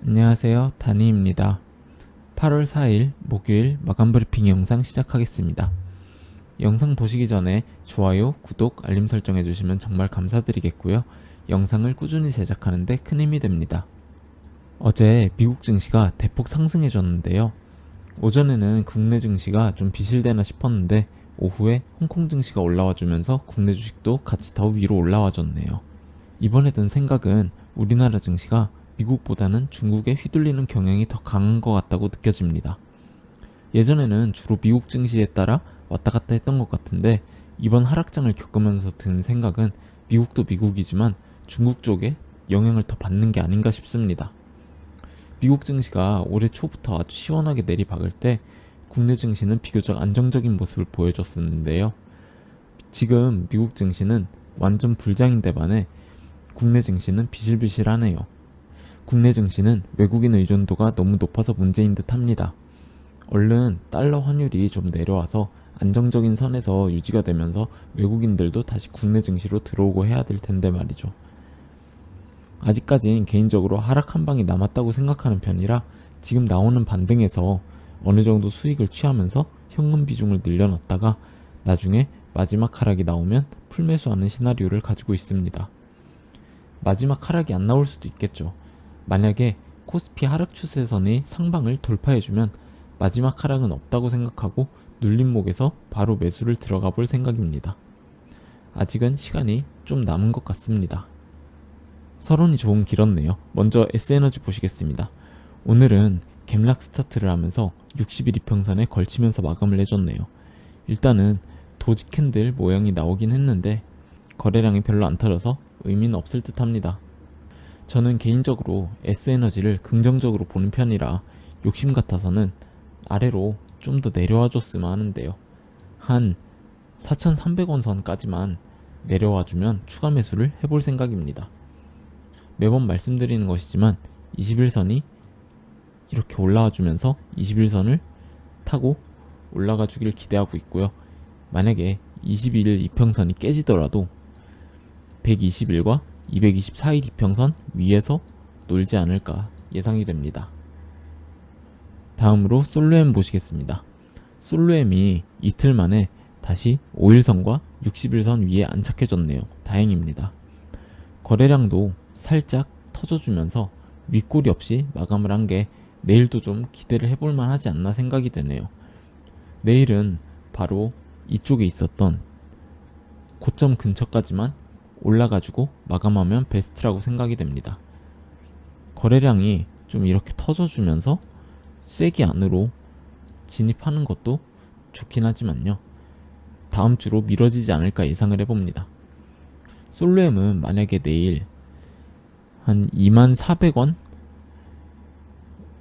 안녕하세요. 다니입니다. 8월 4일 목요일 마감 브리핑 영상 시작하겠습니다. 영상 보시기 전에 좋아요, 구독, 알림 설정 해주시면 정말 감사드리겠고요. 영상을 꾸준히 제작하는데 큰 힘이 됩니다. 어제 미국 증시가 대폭 상승해줬는데요. 오전에는 국내 증시가 좀 비실되나 싶었는데 오후에 홍콩 증시가 올라와주면서 국내 주식도 같이 더 위로 올라와줬네요. 이번에 든 생각은 우리나라 증시가 미국보다는 중국에 휘둘리는 경향이 더 강한 것 같다고 느껴집니다. 예전에는 주로 미국 증시에 따라 왔다 갔다 했던 것 같은데 이번 하락장을 겪으면서 든 생각은 미국도 미국이지만 중국 쪽에 영향을 더 받는 게 아닌가 싶습니다. 미국 증시가 올해 초부터 아주 시원하게 내리박을 때 국내 증시는 비교적 안정적인 모습을 보여줬었는데요. 지금 미국 증시는 완전 불장인데 반해 국내 증시는 비실비실하네요. 국내 증시는 외국인 의존도가 너무 높아서 문제인 듯 합니다. 얼른 달러 환율이 좀 내려와서 안정적인 선에서 유지가 되면서 외국인들도 다시 국내 증시로 들어오고 해야 될 텐데 말이죠. 아직까진 개인적으로 하락 한 방이 남았다고 생각하는 편이라 지금 나오는 반등에서 어느 정도 수익을 취하면서 현금 비중을 늘려놨다가 나중에 마지막 하락이 나오면 풀매수하는 시나리오를 가지고 있습니다. 마지막 하락이 안 나올 수도 있겠죠. 만약에 코스피 하락 추세선의 상방을 돌파해주면 마지막 하락은 없다고 생각하고 눌림목에서 바로 매수를 들어가 볼 생각입니다. 아직은 시간이 좀 남은 것 같습니다. 서론이 조금 길었네요. 먼저 S에너지 보시겠습니다. 오늘은 갭락 스타트를 하면서 60일 이평선에 걸치면서 마감을 해줬네요. 일단은 도지 캔들 모양이 나오긴 했는데 거래량이 별로 안 터져서 의미는 없을 듯 합니다. 저는 개인적으로 S에너지를 긍정적으로 보는 편이라 욕심 같아서는 아래로 좀 더 내려와 줬으면 하는데요. 한 4,300원 선까지만 내려와 주면 추가 매수를 해볼 생각입니다. 매번 말씀드리는 것이지만 21선이 이렇게 올라와 주면서 21선을 타고 올라가 주길 기대하고 있고요. 만약에 21일 이평선이 깨지더라도 121과 224일 이평선 위에서 놀지 않을까 예상이 됩니다. 다음으로 솔로엠 보시겠습니다. 솔로엠이 이틀 만에 다시 5일선과 60일선 위에 안착해졌네요. 다행입니다. 거래량도 살짝 터져주면서 윗골이 없이 마감을 한 게 내일도 좀 기대를 해볼만 하지 않나 생각이 되네요. 내일은 바로 이쪽에 있었던 고점 근처까지만 올라가지고 마감하면 베스트라고 생각이 됩니다. 거래량이 좀 이렇게 터져주면서 쐐기 안으로 진입하는 것도 좋긴 하지만요. 다음 주로 미뤄지지 않을까 예상을 해봅니다. 솔로엠은 만약에 내일 한 2400원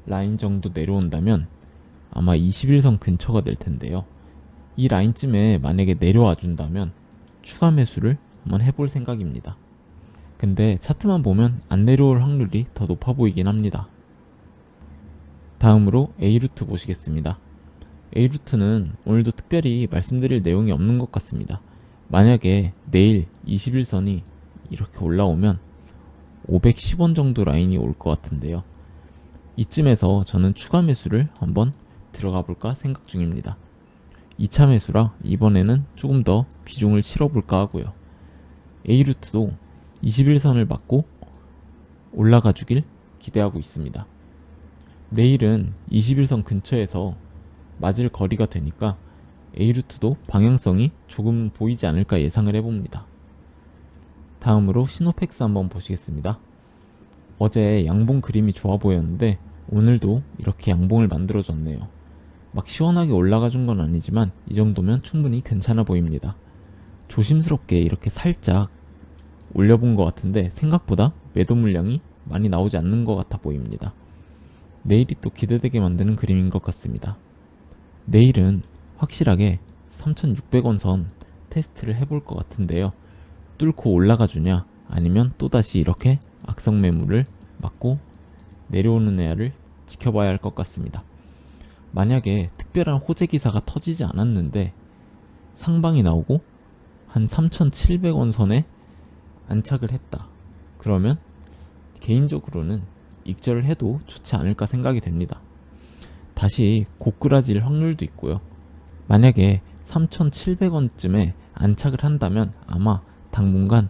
라인 정도 내려온다면 아마 21선 근처가 될 텐데요. 이 라인쯤에 만약에 내려와 준다면 추가 매수를 한번 해볼 생각입니다. 근데 차트만 보면 안 내려올 확률이 더 높아 보이긴 합니다. 다음으로 A루트 보시겠습니다. A루트는 오늘도 특별히 말씀드릴 내용이 없는 것 같습니다. 만약에 내일 21선이 이렇게 올라오면 510원 정도 라인이 올 것 같은데요. 이쯤에서 저는 추가 매수를 한번 들어가 볼까 생각 중입니다. 2차 매수라 이번에는 조금 더 비중을 실어볼까 하고요. A루트도 21선을 맞고 올라가 주길 기대하고 있습니다. 내일은 21선 근처에서 맞을 거리가 되니까 A루트도 방향성이 조금 보이지 않을까 예상을 해봅니다. 다음으로 시노펙스 한번 보시겠습니다. 어제 양봉 그림이 좋아 보였는데 오늘도 이렇게 양봉을 만들어줬네요. 막 시원하게 올라가 준 건 아니지만 이 정도면 충분히 괜찮아 보입니다. 조심스럽게 이렇게 살짝 올려본 것 같은데 생각보다 매도 물량이 많이 나오지 않는 것 같아 보입니다. 내일이 또 기대되게 만드는 그림인 것 같습니다. 내일은 확실하게 3600원 선 테스트를 해볼 것 같은데요. 뚫고 올라가 주냐 아니면 또다시 이렇게 악성 매물을 맞고 내려오는 애를 지켜봐야 할 것 같습니다. 만약에 특별한 호재 기사가 터지지 않았는데 상방이 나오고 한 3,700원 선에 안착을 했다. 그러면 개인적으로는 익절을 해도 좋지 않을까 생각이 됩니다. 다시 고꾸라질 확률도 있고요. 만약에 3,700원쯤에 안착을 한다면 아마 당분간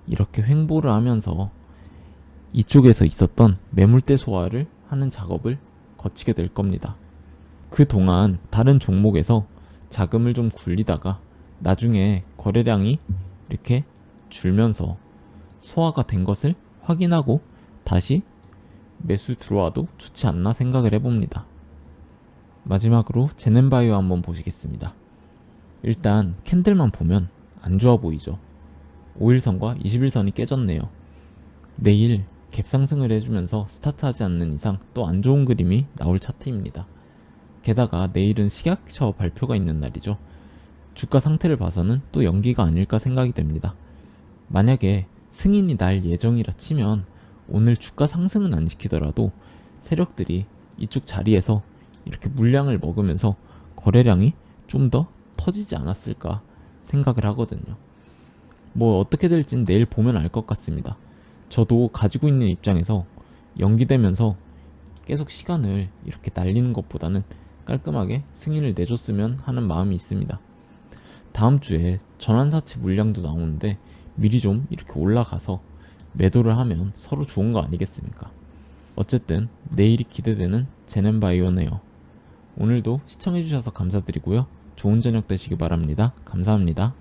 이렇게 횡보를 하면서 이쪽에서 있었던 매물대 소화를 하는 작업을 거치게 될 겁니다. 그동안 다른 종목에서 자금을 좀 굴리다가 나중에 거래량이 이렇게 줄면서 소화가 된 것을 확인하고 다시 매수 들어와도 좋지 않나 생각을 해봅니다. 마지막으로 제넨바이오 한번 보시겠습니다. 일단 캔들만 보면 안 좋아 보이죠. 5일선과 21선이 깨졌네요. 내일 갭상승을 해주면서 스타트하지 않는 이상 또 안 좋은 그림이 나올 차트입니다. 게다가 내일은 식약처 발표가 있는 날이죠. 주가 상태를 봐서는 또 연기가 아닐까 생각이 됩니다. 만약에 승인이 날 예정이라 치면 오늘 주가 상승은 안 시키더라도 세력들이 이쪽 자리에서 이렇게 물량을 먹으면서 거래량이 좀 더 터지지 않았을까 생각을 하거든요. 뭐 어떻게 될진 내일 보면 알 것 같습니다. 저도 가지고 있는 입장에서 연기되면서 계속 시간을 이렇게 날리는 것보다는 깔끔하게 승인을 내줬으면 하는 마음이 있습니다. 다음 주에 전환사채 물량도 나오는데 미리 좀 이렇게 올라가서 매도를 하면 서로 좋은 거 아니겠습니까? 어쨌든 내일이 기대되는 제넨바이오네요. 오늘도 시청해주셔서 감사드리고요. 좋은 저녁 되시기 바랍니다. 감사합니다.